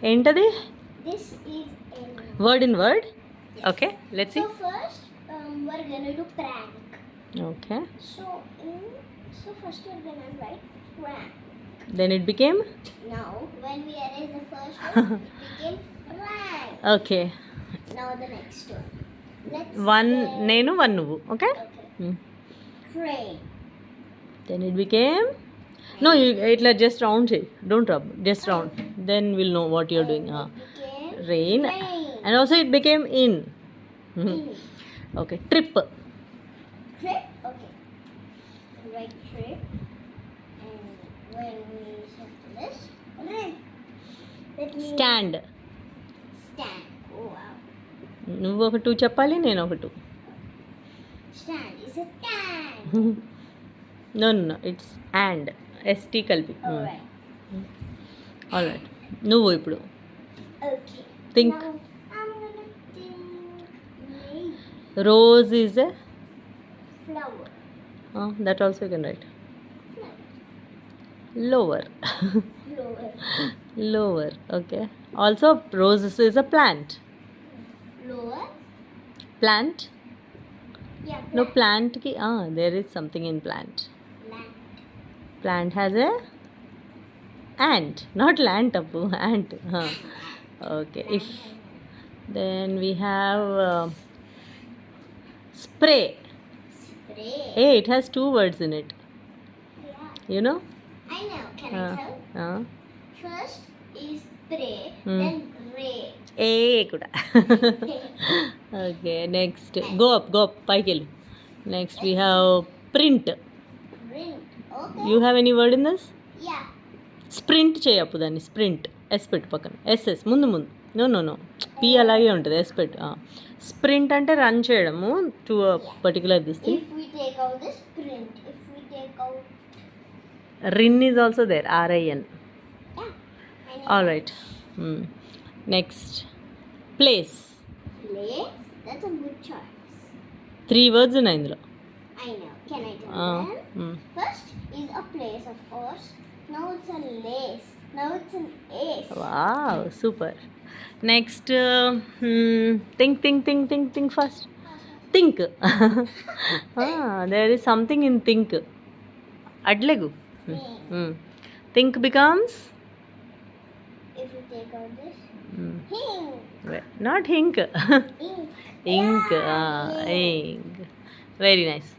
ఏంటది? This is a word in word. yes. Okay, let's see. So first, we're gonna do prank. Okay, So first we're gonna write prank. Then it became. Now when we erase the first one, it became prank. Okay, Now the next one. Let's one get- నేను one నువ్వు. Okay, Okay. Crane. Then it became. No, ఇట్లా just round చేయి, don't rub, just round, then will know what you're doing. And it became Rain. rain. And also it became in. In. Okay, trip. Trip. Okay. Right trip. And when we set this, red. That means Stand. stand. Oh wow. నువ్వు ఒక two చెప్పాలి, నేను ఒక two. Stand is a stand. No no, it's and, S T కలిపి. Alright. All right, నువ్వు ఇప్పుడు Okay. Think. Now I'm gonna think. Name. Rose is a, Flower. That also you can write. Flower. Lower. Lower. Lower. Okay, also rose is a plant. Lower. Plant. Yeah. No, plant. plant ki there is something in plant. Plant. Plant has a ant, not land appu, ant. Okay, if then we have spray. Spray. Hey, it has two words in it, Yeah. you know. I know. Can I tell? First is spray, then ray. A kuda. Okay, next go up paiki vellu. Next we have print. Print. Okay. You have any word in this? Yeah. Sprint చేయప్పు దాన్ని, sprint, yes పెట్టు పక్కన, SS ముందు ముందు. No no no, P అలాగే ఉంటుంది, yes పెట్టు. Sprint అంటే రన్ చేయడము to particular this thing. If we take out this print, if we take out, Rin is also there, RIN. yeah. I know. All right, next place. Place. That's a good choice. 3 words ఉన్నాయి ఇందులో. I know. Can I tell them? Mm. First is a place, of course. Now it's a lace. Now it's an ace. Wow, super. Next think first. Think. There is something in think. అడ్లెగు. Think becomes If we take out this, hing. Not hink. Ink. Ink. Yeah, ink. Ink. Very nice.